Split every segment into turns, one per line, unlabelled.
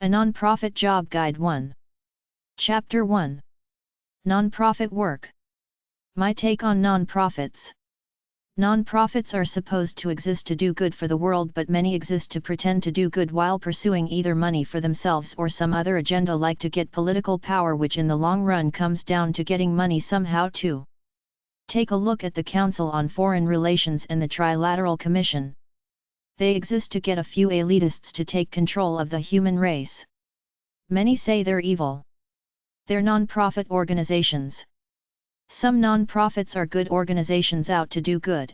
A Nonprofit Job Guide 1. Chapter 1. Nonprofit Work. My take on nonprofits. Nonprofits are supposed to exist to do good for the world, but many exist to pretend to do good while pursuing either money for themselves or some other agenda, like to get political power, which in the long run comes down to getting money somehow too. Take a look at the Council on Foreign Relations and the Trilateral Commission. They exist to get a few elitists to take control of the human race. Many say they're evil. They're non-profit organizations. Some non-profits are good organizations out to do good.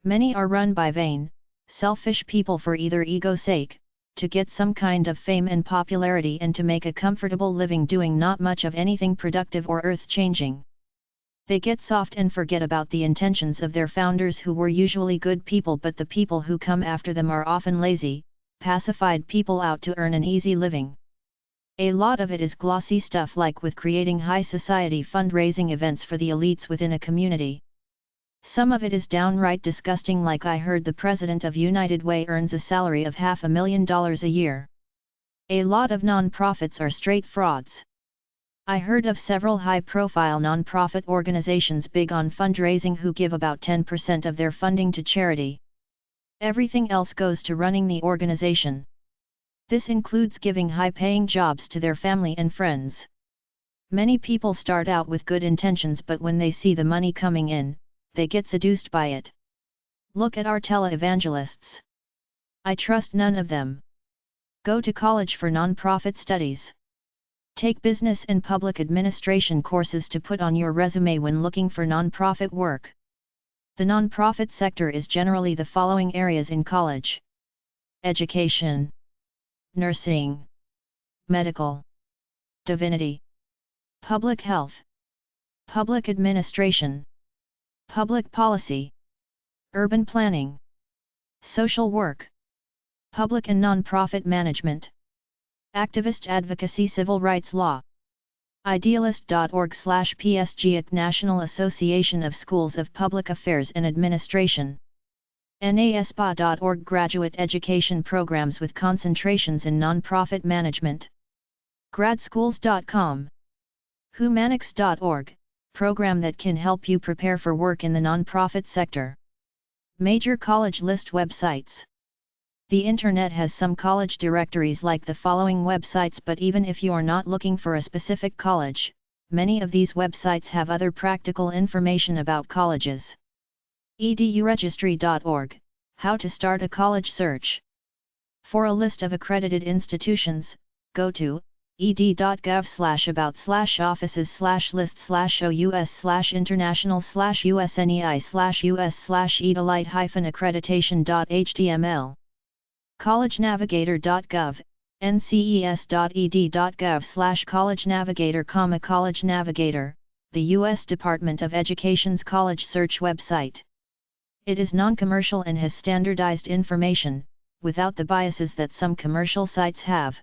Many are run by vain, selfish people for either ego's sake, to get some kind of fame and popularity, and to make a comfortable living doing not much of anything productive or earth-changing. They get soft and forget about the intentions of their founders, who were usually good people, but the people who come after them are often lazy, pacified people out to earn an easy living. A lot of it is glossy stuff, like with creating high society fundraising events for the elites within a community. Some of it is downright disgusting, like I heard the president of United Way earns a salary of $500,000 a year. A lot of non-profits are straight frauds. I heard of several high-profile non-profit organizations big on fundraising who give about 10% of their funding to charity. Everything else goes to running the organization. This includes giving high-paying jobs to their family and friends. Many people start out with good intentions, but when they see the money coming in, they get seduced by it. Look at our televangelists. I trust none of them. Go to college for non-profit studies. Take business and public administration courses to put on your resume when looking for non-profit work. The non-profit sector is generally the following areas in college: education, nursing, medical, divinity, public health, public administration, public policy, urban planning, social work, public and non-profit management, activist advocacy, civil rights law. Idealist.org/PSGIC, National Association of Schools of Public Affairs and Administration. NASPA.org, graduate education programs with concentrations in nonprofit management. Gradschools.com. Humanix.org, program that can help you prepare for work in the nonprofit sector. Major college list websites. The internet has some college directories like the following websites, but even if you are not looking for a specific college, many of these websites have other practical information about colleges. eduregistry.org, how to start a college search. For a list of accredited institutions, go to ed.gov/about/offices/list/us/international/us/edelite-accreditation.html. collegenavigator.gov, nces.ed.gov/collegenavigator, College Navigator, the U.S. Department of Education's college search website. It is non-commercial and has standardized information, without the biases that some commercial sites have.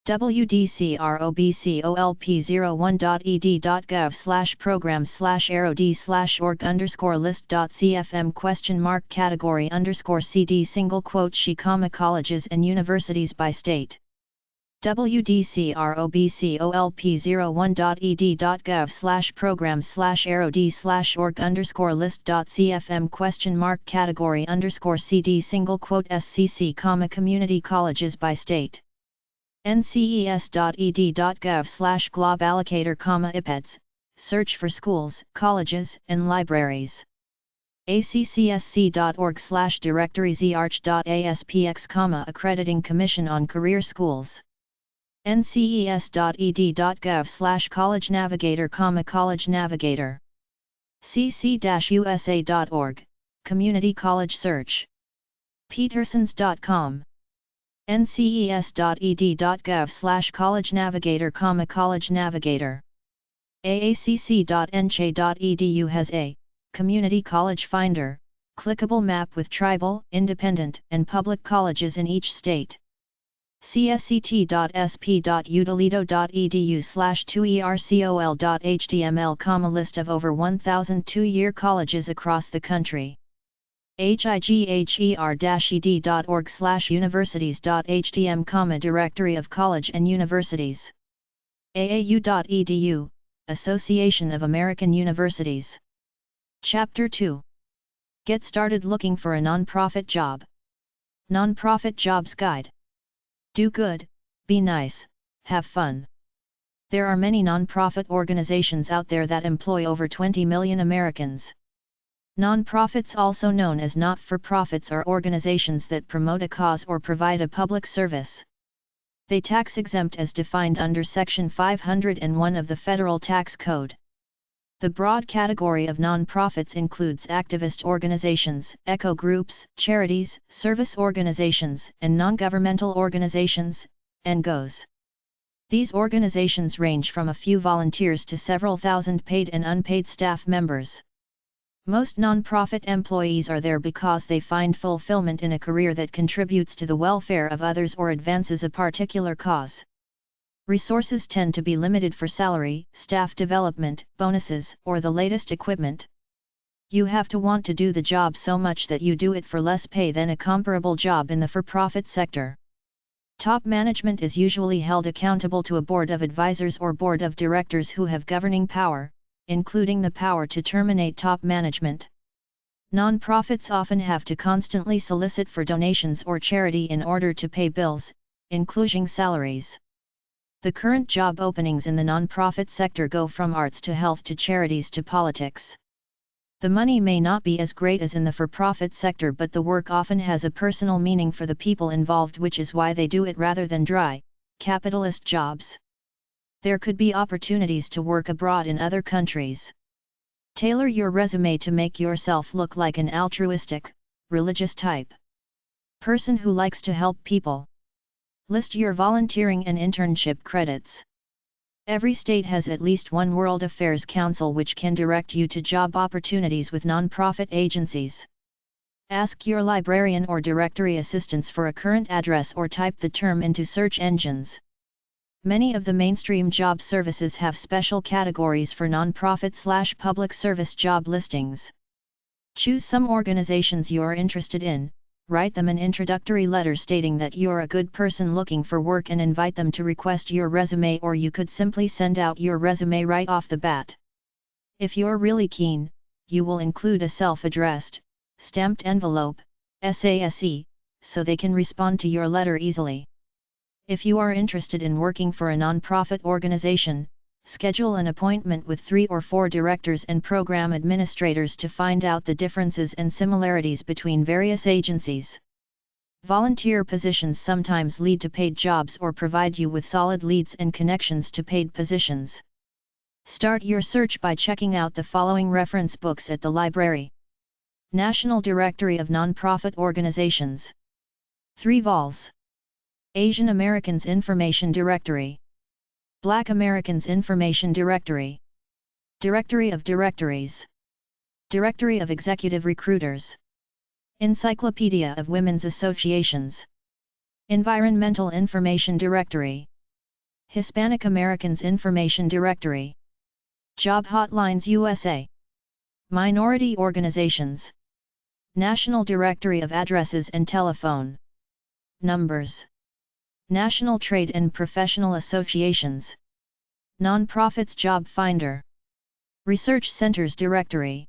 wdcrobcolp01.ed.gov/programs/rod/list.cfm?category_cd:"she, colleges and universities by state. wdcrobcolp01.ed.gov/programs/rod/list.cfm?category_cd:"SCC, community colleges by state. nces.ed.gov/globallocator, epeds, search for schools, colleges, and libraries. accsc.org/directories-arch.aspx, accrediting Commission on Career Schools. nces.ed.gov/college navigator, college navigator. cc-usa.org, community college search. petersons.com. nces.ed.gov/college navigator, college navigator. aacc.ncha.edu has a community college finder, clickable map with tribal, independent, and public colleges in each state. csct.sp.udalito.edu/2ercol.html, list of over 1,000 two-year colleges across the country. higher-ed.org/universities.htm, Directory of College and Universities. aau.edu, Association of American Universities. Chapter 2. Get started looking for a nonprofit job. Nonprofit Jobs Guide. Do good, be nice, have fun. There are many nonprofit organizations out there that employ over 20 million Americans. Nonprofits, also known as not-for-profits, are organizations that promote a cause or provide a public service. They tax-exempt as defined under Section 501 of the Federal Tax Code. The broad category of nonprofits includes activist organizations, eco groups, charities, service organizations, and non-governmental organizations, NGOs. These organizations range from a few volunteers to several thousand paid and unpaid staff members. Most nonprofit employees are there because they find fulfillment in a career that contributes to the welfare of others or advances a particular cause. Resources tend to be limited for salary, staff development, bonuses, or the latest equipment. You have to want to do the job so much that you do it for less pay than a comparable job in the for-profit sector. Top management is usually held accountable to a board of advisors or board of directors who have governing power, including the power to terminate top management. Nonprofits often have to constantly solicit for donations or charity in order to pay bills, including salaries. The current job openings in the nonprofit sector go from arts to health to charities to politics. The money may not be as great as in the for-profit sector, but the work often has a personal meaning for the people involved, which is why they do it rather than dry, capitalist jobs. There could be opportunities to work abroad in other countries. Tailor your resume to make yourself look like an altruistic, religious type person who likes to help people. List your volunteering and internship credits. Every state has at least one World Affairs Council which can direct you to job opportunities with nonprofit agencies. Ask your librarian or directory assistants for a current address or type the term into search engines. Many of the mainstream job services have special categories for nonprofit/public service job listings. Choose some organizations you're interested in, write them an introductory letter stating that you're a good person looking for work and invite them to request your resume, or you could simply send out your resume right off the bat. If you're really keen, you will include a self-addressed, stamped envelope, SASE, so they can respond to your letter easily. If you are interested in working for a nonprofit organization, schedule an appointment with 3 or 4 directors and program administrators to find out the differences and similarities between various agencies. Volunteer positions sometimes lead to paid jobs or provide you with solid leads and connections to paid positions. Start your search by checking out the following reference books at the library. National Directory of Nonprofit Organizations. 3 vols. Asian Americans Information Directory. Black Americans Information Directory. Directory of Directories. Directory of Executive Recruiters. Encyclopedia of Women's Associations. Environmental Information Directory. Hispanic Americans Information Directory. Job Hotlines USA. Minority Organizations. National Directory of Addresses and Telephone Numbers. National Trade and Professional Associations. Nonprofits Job Finder. Research Centers Directory.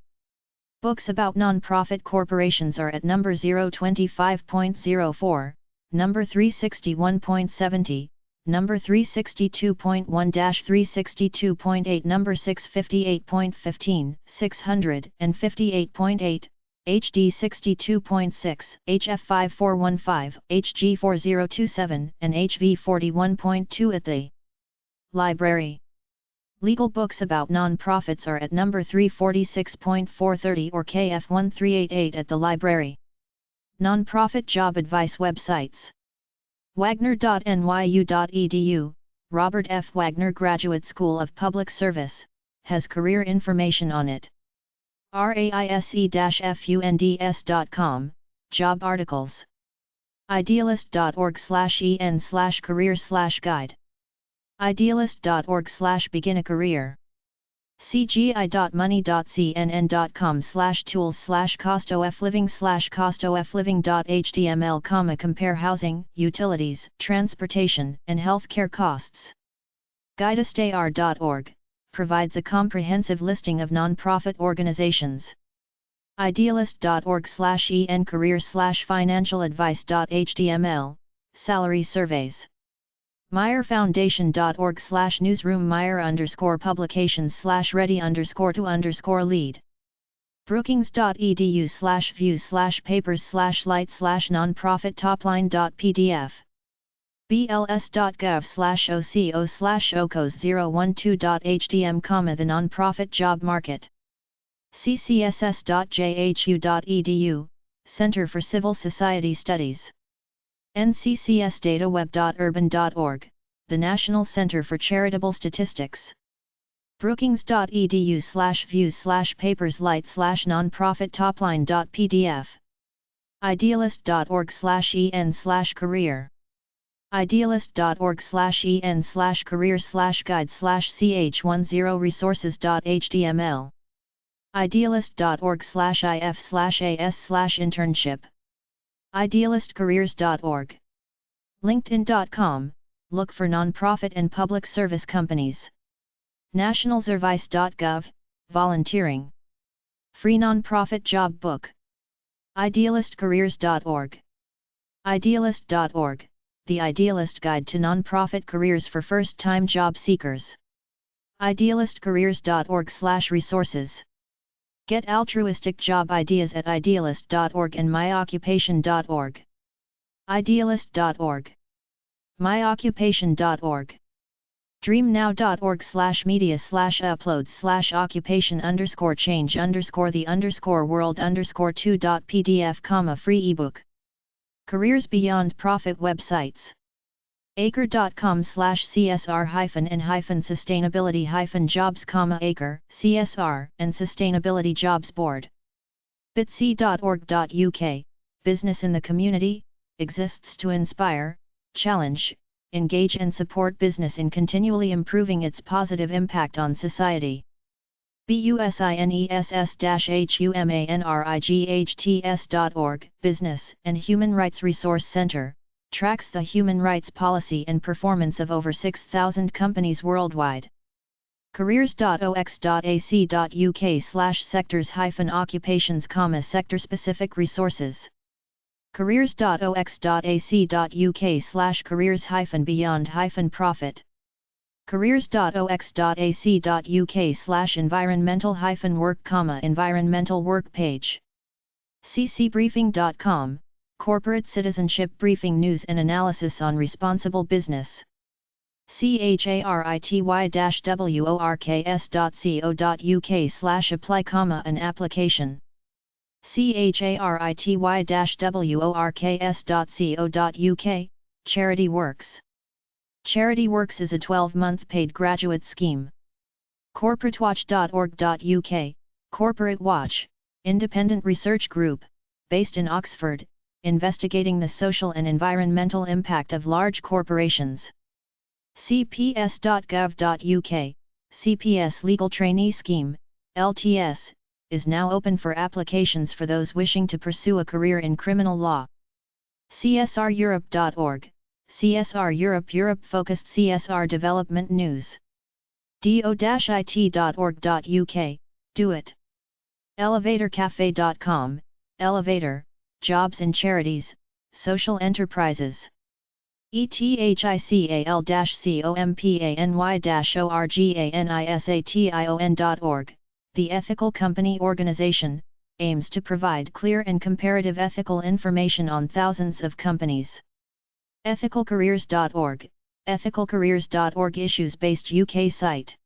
Books about nonprofit corporations are at number 025.04, number 361.70, number 362.1-362.8, number 658.15, 658.8, HD 62.6, HF 5415, HG 4027, and HV 41.2 at the library. Legal books about nonprofits are at number 346.430 or KF 1388 at the library. Nonprofit job advice websites. Wagner.nyu.edu, Robert F. Wagner Graduate School of Public Service, has career information on it. RAISE-FUNDS.com, job articles. Idealist.org/en/career/guide. Idealist.org/begin a career. cgi.money.cnn.com/tools/costofliving/costofliving.html, compare housing, utilities, transportation, and healthcare costs. Guideastar.org provides a comprehensive listing of non-profit organizations. Idealist.org/en-career/financial-advice.html, salary surveys. MeyerFoundation.org/newsroom Meyer_publications/ready_to_lead. Brookings.edu/views/papers/light/nonprofit topline.pdf. bls.gov/oco/ocos012.htm, the nonprofit job market. ccss.jhu.edu, Center for Civil Society Studies. nccsdataweb.urban.org, the National Center for Charitable Statistics. Brookings.edu/views/papers/light/nonprofit topline.pdf. Idealist.org/en/career. Idealist.org/en/career/guide/ch10resources.html. Idealist.org/if/as/internship. Idealistcareers.org. LinkedIn.com, look for nonprofit and public service companies. Nationalservice.gov, volunteering. Free nonprofit job book. Idealistcareers.org. Idealist.org, the Idealist Guide to Nonprofit Careers for First-Time Job Seekers. Idealistcareers.org/resources. Get altruistic job ideas at idealist.org and myoccupation.org. Idealist.org. myoccupation.org. dreamnow.org/media/uploads/occupation_change_the_world_2.pdf, free ebook. Careers Beyond Profit websites. acre.com/csr-and-sustainability-jobs, acre, CSR, and Sustainability Jobs Board. bitsy.org.uk, business in the community, exists to inspire, challenge, engage and support business in continually improving its positive impact on society. business-humanrights.org, Business and Human Rights Resource Center, tracks the human rights policy and performance of over 6,000 companies worldwide. careers.ox.ac.uk/sectors-occupations, sector-specific resources. careers.ox.ac.uk/careers-beyond-profit. careers.ox.ac.uk/environmental-work, environmental work page. ccbriefing.com, corporate citizenship briefing, news and analysis on responsible business. charity-works.co.uk/apply, an application. charity-works.co.uk, Charity Works. Charity Works is a 12-month paid graduate scheme. corporatewatch.org.uk, Corporate Watch, independent research group, based in Oxford, investigating the social and environmental impact of large corporations. cps.gov.uk, CPS Legal Trainee Scheme, LTS, is now open for applications for those wishing to pursue a career in criminal law. csreurope.org, CSR Europe, Europe-focused CSR development news. do-it.org.uk, do it. elevatorcafe.com, Elevator, jobs in charities, social enterprises. ethical-company-organisation.org, the Ethical Company Organization, aims to provide clear and comparative ethical information on thousands of companies. ethicalcareers.org, ethicalcareers.org issues-based UK site.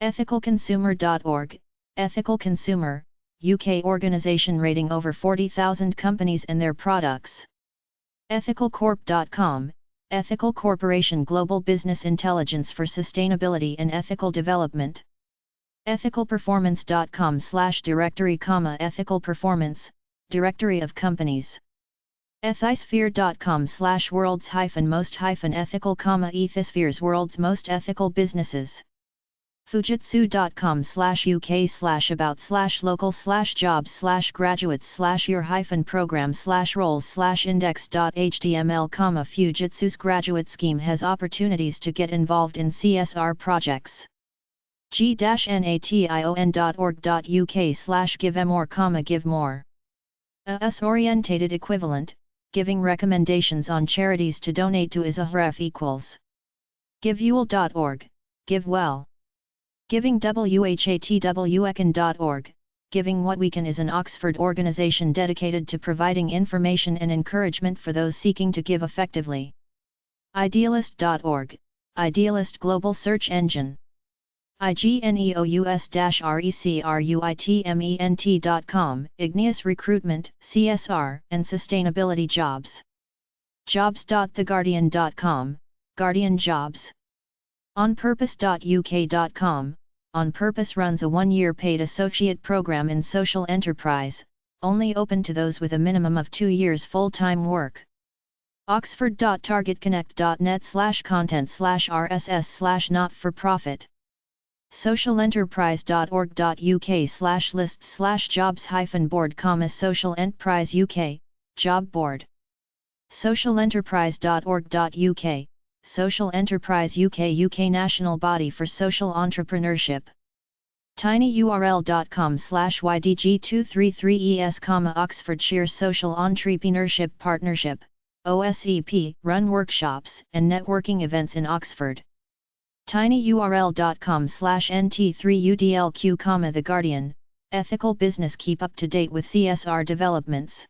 ethicalconsumer.org, Ethical Consumer, UK organisation rating over 40,000 companies and their products. ethicalcorp.com, Ethical Corporation Global Business Intelligence for Sustainability and Ethical Development. ethicalperformance.com/directory, ethical performance, directory of companies. ethisphere.com/world's-most-ethical, ethispheres, world's most ethical businesses. fujitsu.com/uk/about/local/jobs/graduates/your-program/roles/index.html, Fujitsu's graduate scheme has opportunities to get involved in CSR projects. g-nation.org.uk/give more. US-orientated equivalent, giving recommendations on charities to donate to is a href equals. givewell.org, give well. Giving whatwecon.org, Giving What We Can is an Oxford organisation dedicated to providing information and encouragement for those seeking to give effectively. Idealist.org, Idealist Global Search Engine. igneous-recruitment.com, Igneous Recruitment, CSR, and Sustainability Jobs. Jobs.theguardian.com, Guardian Jobs. onpurpose.uk.com, On Purpose runs a one-year paid associate program in social enterprise, only open to those with a minimum of 2 years full-time work. oxford.targetconnect.net/content/rss/not-for-profit. socialenterprise.org.uk/lists/jobs-board, Social Enterprise UK, Job Board. socialenterprise.org.uk, Social Enterprise UK national body for social entrepreneurship. tinyurl.com/ydg233es, Oxfordshire Social Entrepreneurship Partnership, OSEP, run workshops and networking events in Oxford. tinyurl.com/nt3udlq, The Guardian, ethical business, keep up to date with CSR developments.